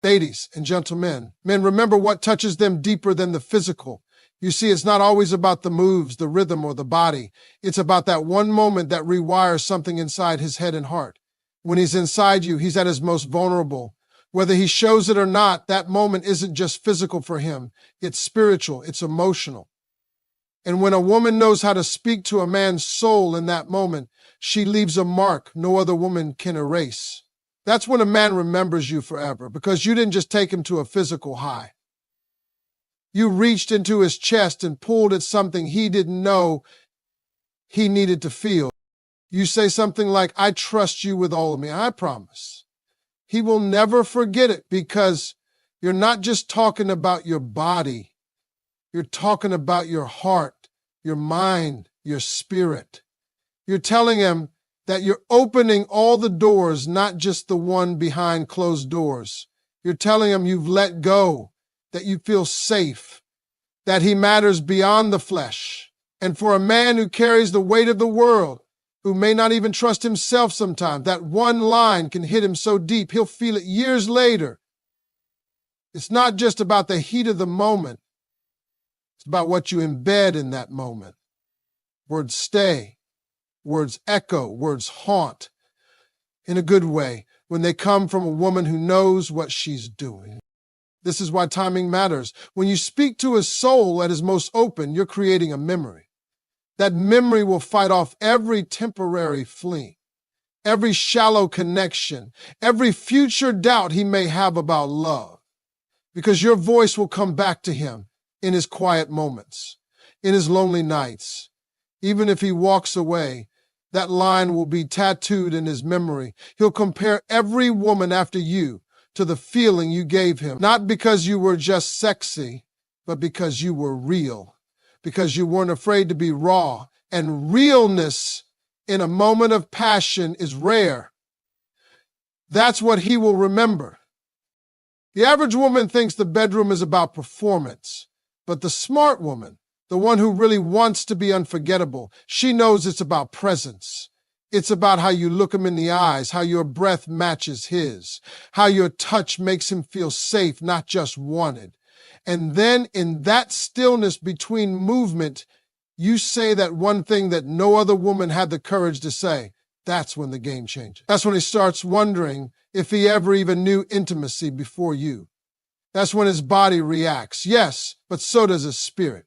Ladies and gentlemen, men, remember what touches them deeper than the physical. You see, it's not always about the moves, the rhythm, or the body. It's about that one moment that rewires something inside his head and heart. When he's inside you, he's at his most vulnerable. Whether he shows it or not, that moment isn't just physical for him. It's spiritual, it's emotional. And when a woman knows how to speak to a man's soul in that moment, she leaves a mark no other woman can erase. That's when a man remembers you forever, because you didn't just take him to a physical high. You reached into his chest and pulled at something he didn't know he needed to feel. You say something like, "I trust you with all of me, I promise." He will never forget it, because you're not just talking about your body. You're talking about your heart, your mind, your spirit. You're telling him that you're opening all the doors, not just the one behind closed doors. You're telling him you've let go, that you feel safe, that he matters beyond the flesh. And for a man who carries the weight of the world, who may not even trust himself sometimes, that one line can hit him so deep, he'll feel it years later. It's not just about the heat of the moment. It's about what you embed in that moment. Words stay. Words echo, words haunt, in a good way, when they come from a woman who knows what she's doing. This is why timing matters. When you speak to his soul at his most open, you're creating a memory. That memory will fight off every temporary fling, every shallow connection, every future doubt he may have about love, because your voice will come back to him in his quiet moments, in his lonely nights. Even if he walks away, that line will be tattooed in his memory. He'll compare every woman after you to the feeling you gave him, not because you were just sexy, but because you were real, because you weren't afraid to be raw. And realness in a moment of passion is rare. That's what he will remember. The average woman thinks the bedroom is about performance, but the smart woman, the one who really wants to be unforgettable, she knows it's about presence. It's about how you look him in the eyes, how your breath matches his, how your touch makes him feel safe, not just wanted. And then in that stillness between movement, you say that one thing that no other woman had the courage to say. That's when the game changes. That's when he starts wondering if he ever even knew intimacy before you. That's when his body reacts. Yes, but so does his spirit.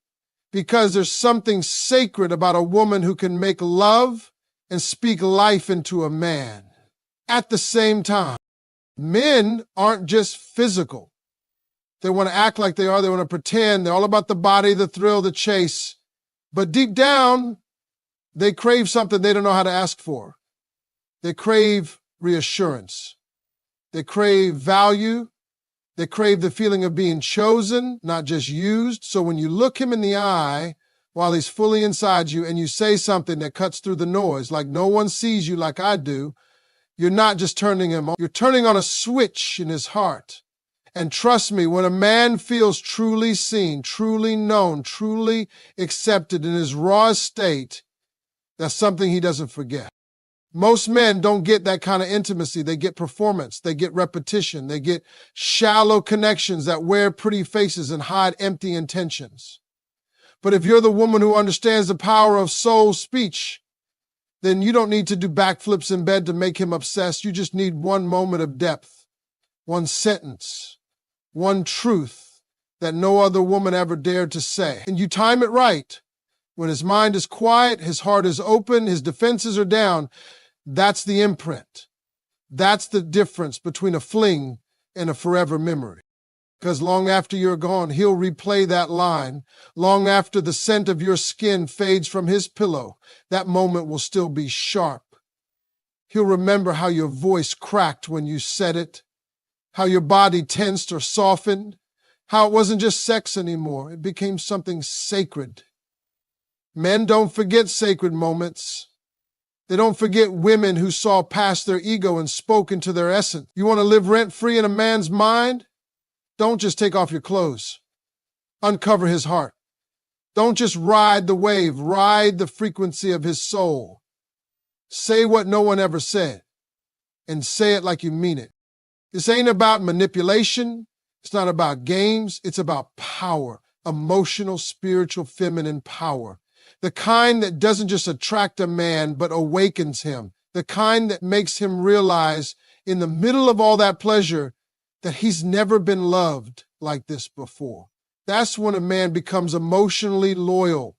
Because there's something sacred about a woman who can make love and speak life into a man at the same time. Men aren't just physical. They want to act like they are. They want to pretend. They're all about the body, the thrill, the chase. But deep down, they crave something they don't know how to ask for. They crave reassurance. They crave value. They crave the feeling of being chosen, not just used. So when you look him in the eye while he's fully inside you and you say something that cuts through the noise, like no one sees you like I do, you're not just turning him on. You're turning on a switch in his heart. And trust me, when a man feels truly seen, truly known, truly accepted in his rawest state, that's something he doesn't forget. Most men don't get that kind of intimacy. They get performance. They get repetition. They get shallow connections that wear pretty faces and hide empty intentions. But if you're the woman who understands the power of soul speech, then you don't need to do backflips in bed to make him obsessed. You just need one moment of depth, one sentence, one truth that no other woman ever dared to say. And you time it right. When his mind is quiet, his heart is open, his defenses are down. That's the imprint. That's the difference between a fling and a forever memory. Because long after you're gone, he'll replay that line. Long after the scent of your skin fades from his pillow, that moment will still be sharp. He'll remember how your voice cracked when you said it, how your body tensed or softened, how it wasn't just sex anymore. It became something sacred. Men don't forget sacred moments. They don't forget women who saw past their ego and spoke into their essence. You want to live rent-free in a man's mind? Don't just take off your clothes. Uncover his heart. Don't just ride the wave. Ride the frequency of his soul. Say what no one ever said, and say it like you mean it. This ain't about manipulation. It's not about games. It's about power, emotional, spiritual, feminine power. The kind that doesn't just attract a man, but awakens him. The kind that makes him realize in the middle of all that pleasure that he's never been loved like this before. That's when a man becomes emotionally loyal.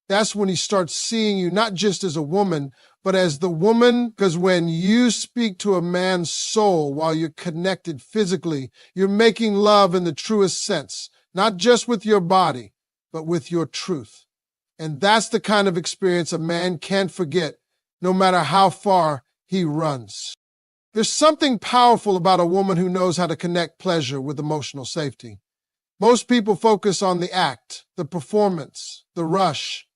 That's when he starts seeing you not just as a woman, but as the woman, because when you speak to a man's soul while you're connected physically, you're making love in the truest sense, not just with your body, but with your truth. And that's the kind of experience a man can't forget, no matter how far he runs. There's something powerful about a woman who knows how to connect pleasure with emotional safety. Most people focus on the act, the performance, the rush.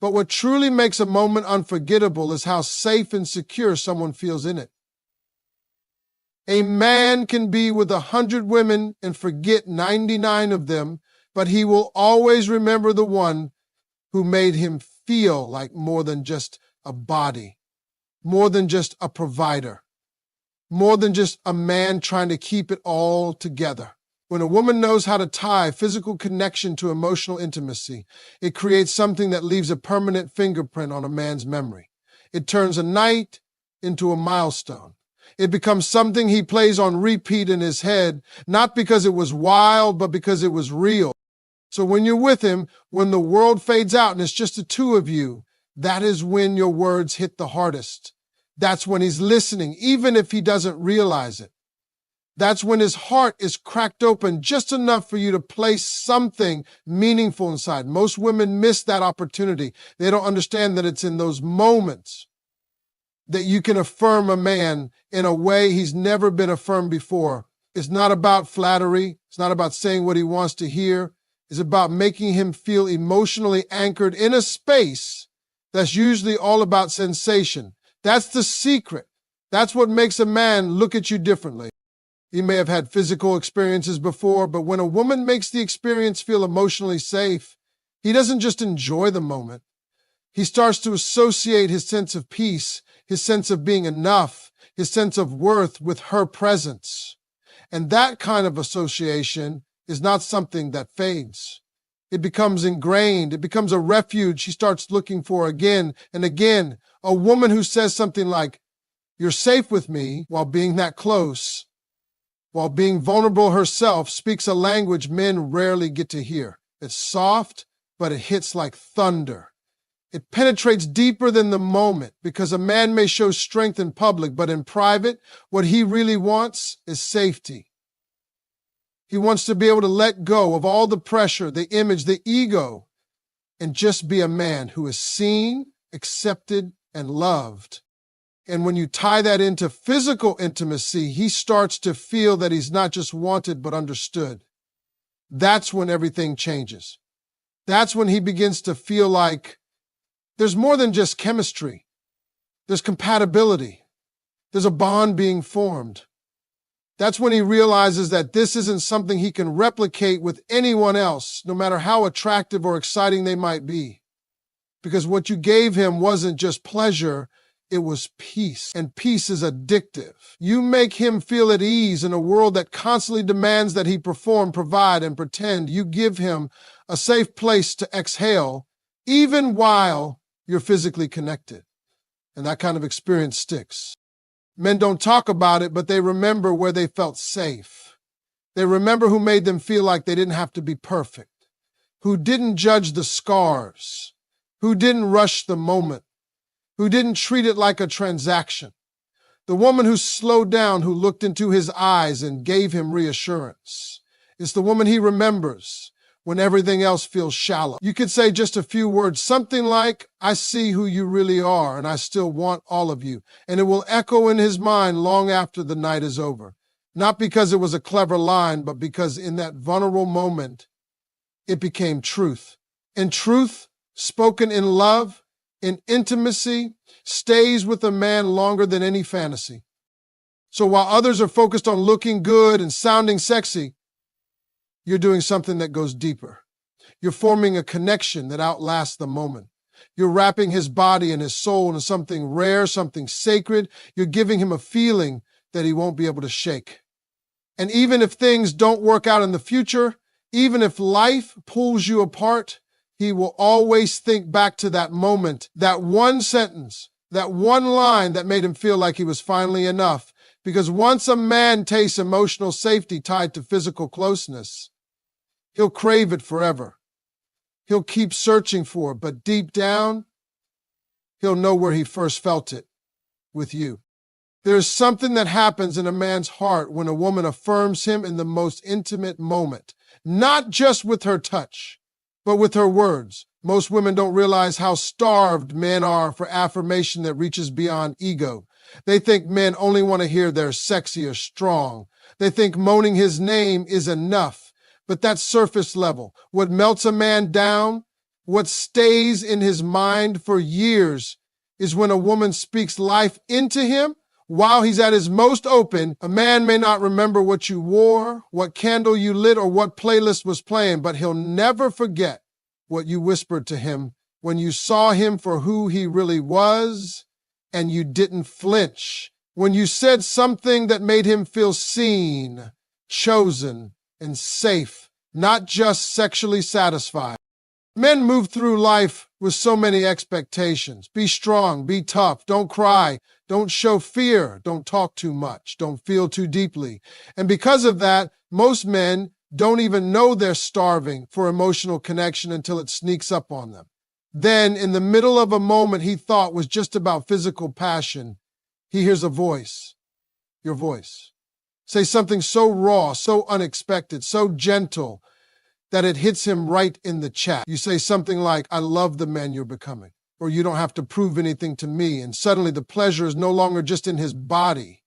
But what truly makes a moment unforgettable is how safe and secure someone feels in it. A man can be with 100 women and forget 99 of them, but he will always remember the one who made him feel like more than just a body, more than just a provider, more than just a man trying to keep it all together. When a woman knows how to tie physical connection to emotional intimacy, it creates something that leaves a permanent fingerprint on a man's memory. It turns a night into a milestone. It becomes something he plays on repeat in his head, not because it was wild, but because it was real. So when you're with him, when the world fades out and it's just the two of you, that is when your words hit the hardest. That's when he's listening, even if he doesn't realize it. That's when his heart is cracked open just enough for you to place something meaningful inside. Most women miss that opportunity. They don't understand that it's in those moments that you can affirm a man in a way he's never been affirmed before. It's not about flattery. It's not about saying what he wants to hear. It's about making him feel emotionally anchored in a space that's usually all about sensation. That's the secret. That's what makes a man look at you differently. He may have had physical experiences before, but when a woman makes the experience feel emotionally safe, he doesn't just enjoy the moment. He starts to associate his sense of peace, his sense of being enough, his sense of worth with her presence. And that kind of association is not something that fades. It becomes ingrained. It becomes a refuge he starts looking for again and again. A woman who says something like, "You're safe with me," while being that close, while being vulnerable herself, speaks a language men rarely get to hear. It's soft, but it hits like thunder. It penetrates deeper than the moment, because a man may show strength in public, but in private, what he really wants is safety. He wants to be able to let go of all the pressure, the image, the ego, and just be a man who is seen, accepted, and loved. And when you tie that into physical intimacy, he starts to feel that he's not just wanted, but understood. That's when everything changes. That's when he begins to feel like there's more than just chemistry. There's compatibility. There's a bond being formed. That's when he realizes that this isn't something he can replicate with anyone else, no matter how attractive or exciting they might be. Because what you gave him wasn't just pleasure, it was peace, and peace is addictive. You make him feel at ease in a world that constantly demands that he perform, provide, and pretend. You give him a safe place to exhale, even while you're physically connected. And that kind of experience sticks. Men don't talk about it, but they remember where they felt safe. They remember who made them feel like they didn't have to be perfect, who didn't judge the scars, who didn't rush the moment, who didn't treat it like a transaction. The woman who slowed down, who looked into his eyes and gave him reassurance. It's the woman he remembers when everything else feels shallow. You could say just a few words, something like, "I see who you really are, and I still want all of you." And it will echo in his mind long after the night is over. Not because it was a clever line, but because in that vulnerable moment, it became truth. And truth, spoken in love, in intimacy, stays with a man longer than any fantasy. So while others are focused on looking good and sounding sexy, you're doing something that goes deeper. You're forming a connection that outlasts the moment. You're wrapping his body and his soul into something rare, something sacred. You're giving him a feeling that he won't be able to shake. And even if things don't work out in the future, even if life pulls you apart, he will always think back to that moment, that one sentence, that one line that made him feel like he was finally enough. Because once a man tastes emotional safety tied to physical closeness, he'll crave it forever. He'll keep searching for it, but deep down, he'll know where he first felt it, with you. There's something that happens in a man's heart when a woman affirms him in the most intimate moment, not just with her touch, but with her words. Most women don't realize how starved men are for affirmation that reaches beyond ego. They think men only want to hear they're sexy or strong. They think moaning his name is enough, but that's surface level. What melts a man down, what stays in his mind for years, is when a woman speaks life into him while he's at his most open. A man may not remember what you wore, what candle you lit, or what playlist was playing, but he'll never forget what you whispered to him when you saw him for who he really was and you didn't flinch. When you said something that made him feel seen, chosen, and safe, not just sexually satisfied. Men move through life with so many expectations. Be strong, be tough, don't cry, don't show fear, don't talk too much, don't feel too deeply. And because of that, most men don't even know they're starving for emotional connection until it sneaks up on them. Then, in the middle of a moment he thought was just about physical passion, he hears a voice, your voice. Say something so raw, so unexpected, so gentle, that it hits him right in the chat. You say something like, I love the man you're becoming, or you don't have to prove anything to me. And suddenly the pleasure is no longer just in his body,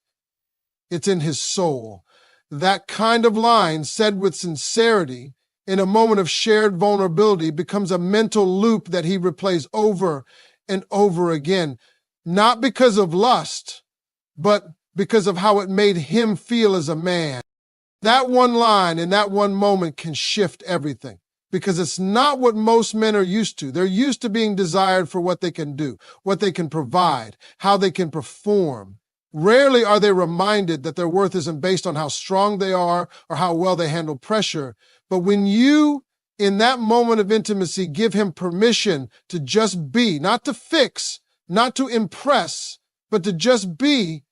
it's in his soul. That kind of line said with sincerity in a moment of shared vulnerability becomes a mental loop that he replays over and over again, not because of lust, but because of how it made him feel as a man. That one line in that one moment can shift everything because it's not what most men are used to. They're used to being desired for what they can do, what they can provide, how they can perform. Rarely are they reminded that their worth isn't based on how strong they are or how well they handle pressure. But when you, in that moment of intimacy, give him permission to just be, not to fix, not to impress, but to just be,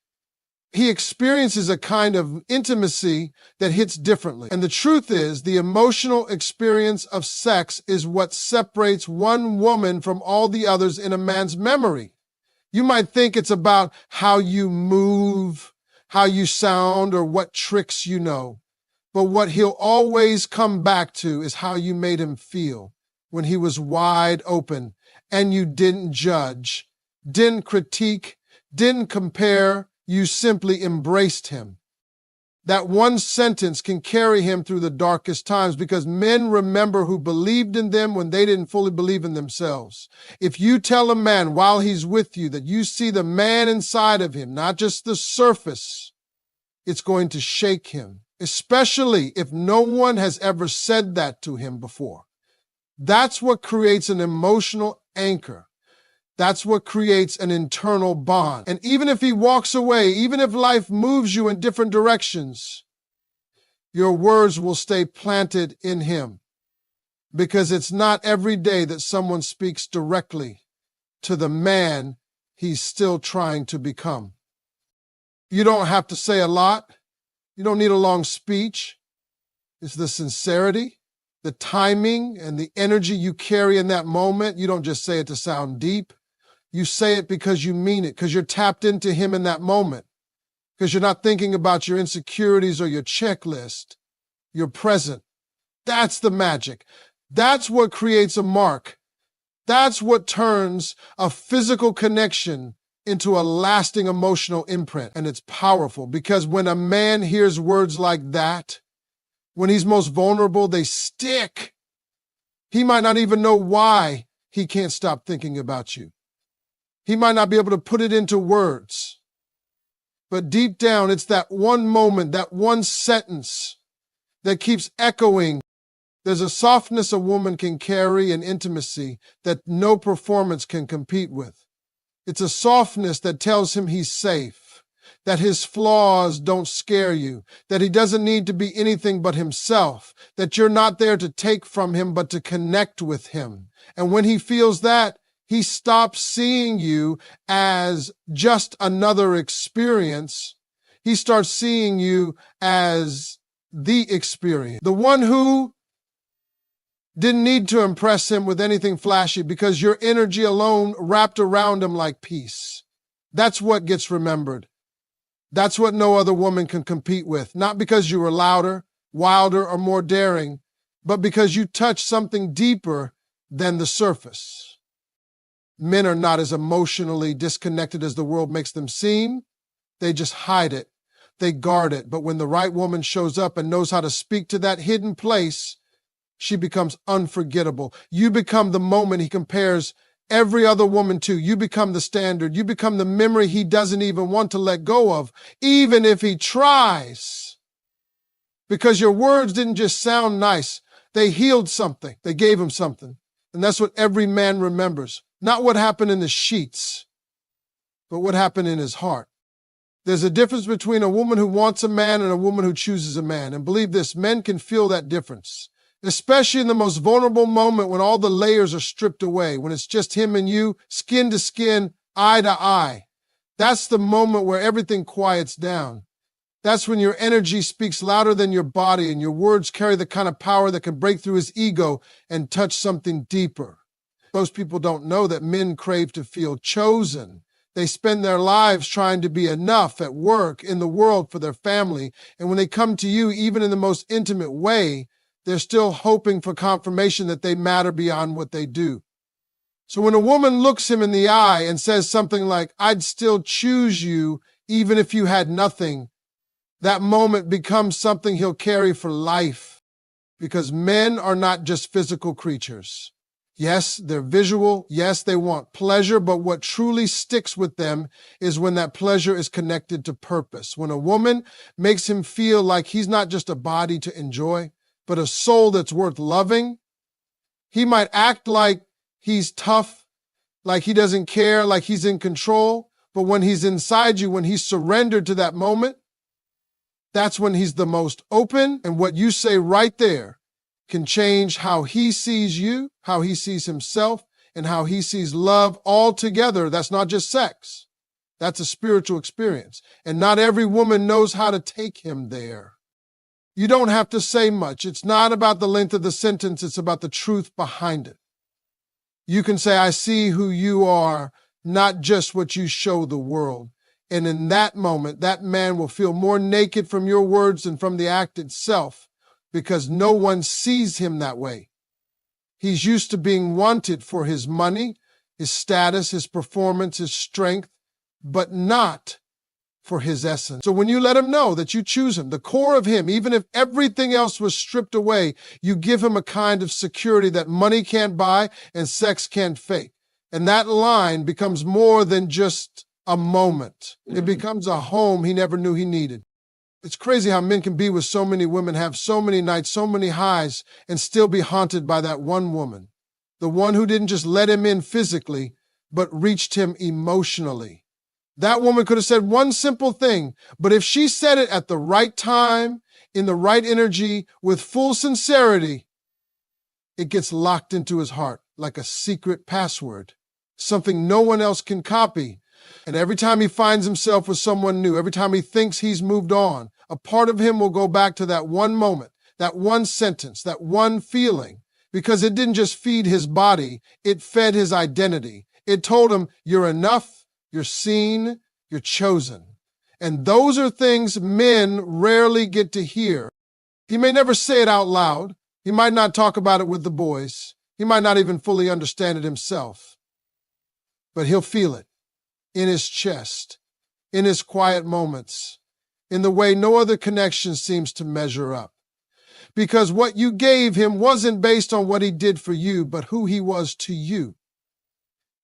he experiences a kind of intimacy that hits differently. And the truth is, the emotional experience of sex is what separates one woman from all the others in a man's memory. You might think it's about how you move, how you sound, or what tricks you know. But what he'll always come back to is how you made him feel when he was wide open and you didn't judge, didn't critique, didn't compare. You simply embraced him. That one sentence can carry him through the darkest times because men remember who believed in them when they didn't fully believe in themselves. If you tell a man while he's with you that you see the man inside of him, not just the surface, it's going to shake him, especially if no one has ever said that to him before. That's what creates an emotional anchor. That's what creates an internal bond. And even if he walks away, even if life moves you in different directions, your words will stay planted in him. Because it's not every day that someone speaks directly to the man he's still trying to become. You don't have to say a lot. You don't need a long speech. It's the sincerity, the timing, and the energy you carry in that moment. You don't just say it to sound deep. You say it because you mean it, because you're tapped into him in that moment, because you're not thinking about your insecurities or your checklist. You're present. That's the magic. That's what creates a mark. That's what turns a physical connection into a lasting emotional imprint. And it's powerful because when a man hears words like that, when he's most vulnerable, they stick. He might not even know why he can't stop thinking about you. He might not be able to put it into words. But deep down, it's that one moment, that one sentence that keeps echoing. There's a softness a woman can carry in intimacy that no performance can compete with. It's a softness that tells him he's safe, that his flaws don't scare you, that he doesn't need to be anything but himself, that you're not there to take from him but to connect with him. And when he feels that, he stops seeing you as just another experience. He starts seeing you as the experience, the one who didn't need to impress him with anything flashy because your energy alone wrapped around him like peace. That's what gets remembered. That's what no other woman can compete with, not because you were louder, wilder, or more daring, but because you touched something deeper than the surface. Men are not as emotionally disconnected as the world makes them seem. They just hide it. They guard it. But when the right woman shows up and knows how to speak to that hidden place, she becomes unforgettable. You become the moment he compares every other woman to. You become the standard. You become the memory he doesn't even want to let go of, even if he tries. Because your words didn't just sound nice. They healed something. They gave him something. And that's what every man remembers. Not what happened in the sheets, but what happened in his heart. There's a difference between a woman who wants a man and a woman who chooses a man. And believe this, men can feel that difference, especially in the most vulnerable moment when all the layers are stripped away, when it's just him and you, skin to skin, eye to eye. That's the moment where everything quiets down. That's when your energy speaks louder than your body and your words carry the kind of power that can break through his ego and touch something deeper. Most people don't know that men crave to feel chosen. They spend their lives trying to be enough at work, in the world, for their family. And when they come to you, even in the most intimate way, they're still hoping for confirmation that they matter beyond what they do. So when a woman looks him in the eye and says something like, "I'd still choose you even if you had nothing," that moment becomes something he'll carry for life. Because men are not just physical creatures. Yes, they're visual. Yes, they want pleasure, but what truly sticks with them is when that pleasure is connected to purpose. When a woman makes him feel like he's not just a body to enjoy, but a soul that's worth loving, he might act like he's tough, like he doesn't care, like he's in control, but when he's inside you, when he's surrendered to that moment, that's when he's the most open, and what you say right there can change how he sees you, how he sees himself, and how he sees love all together. That's not just sex. That's a spiritual experience. And not every woman knows how to take him there. You don't have to say much. It's not about the length of the sentence. It's about the truth behind it. You can say, "I see who you are, not just what you show the world." And in that moment, that man will feel more naked from your words than from the act itself, because no one sees him that way. He's used to being wanted for his money, his status, his performance, his strength, but not for his essence. So when you let him know that you choose him, the core of him, even if everything else was stripped away, you give him a kind of security that money can't buy and sex can't fake. And that line becomes more than just a moment. It becomes a home he never knew he needed. It's crazy how men can be with so many women, have so many nights, so many highs, and still be haunted by that one woman. The one who didn't just let him in physically, but reached him emotionally. That woman could have said one simple thing, but if she said it at the right time, in the right energy, with full sincerity, it gets locked into his heart like a secret password, something no one else can copy. And every time he finds himself with someone new, every time he thinks he's moved on, a part of him will go back to that one moment, that one sentence, that one feeling, because it didn't just feed his body, it fed his identity. It told him, "You're enough, you're seen, you're chosen." And those are things men rarely get to hear. He may never say it out loud. He might not talk about it with the boys. He might not even fully understand it himself. But he'll feel it in his chest, in his quiet moments, in the way no other connection seems to measure up. Because what you gave him wasn't based on what he did for you, but who he was to you.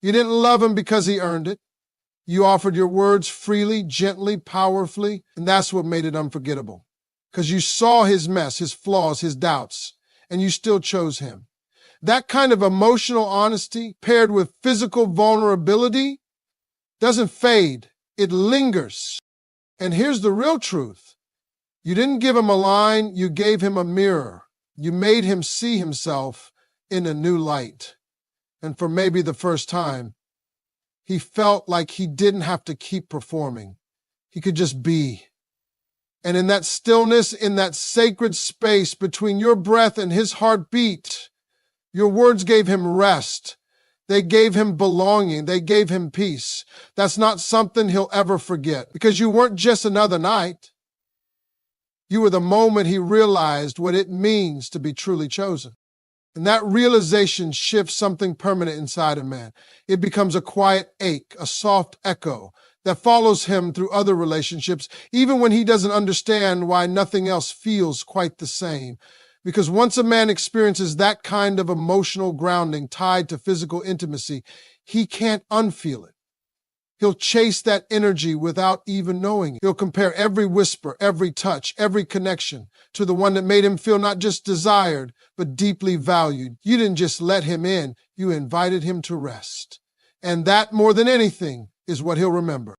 You didn't love him because he earned it. You offered your words freely, gently, powerfully, and that's what made it unforgettable. Because you saw his mess, his flaws, his doubts, and you still chose him. That kind of emotional honesty paired with physical vulnerability doesn't fade, it lingers. And here's the real truth. You didn't give him a line, you gave him a mirror. You made him see himself in a new light. And for maybe the first time, he felt like he didn't have to keep performing. He could just be. And in that stillness, in that sacred space between your breath and his heartbeat, your words gave him rest. They gave him belonging. They gave him peace. That's not something he'll ever forget, because you weren't just another night. You were the moment he realized what it means to be truly chosen. And that realization shifts something permanent inside a man. It becomes a quiet ache, a soft echo that follows him through other relationships, even when he doesn't understand why nothing else feels quite the same. Because once a man experiences that kind of emotional grounding tied to physical intimacy, he can't unfeel it. He'll chase that energy without even knowing it. He'll compare every whisper, every touch, every connection to the one that made him feel not just desired, but deeply valued. You didn't just let him in, you invited him to rest. And that, more than anything, is what he'll remember.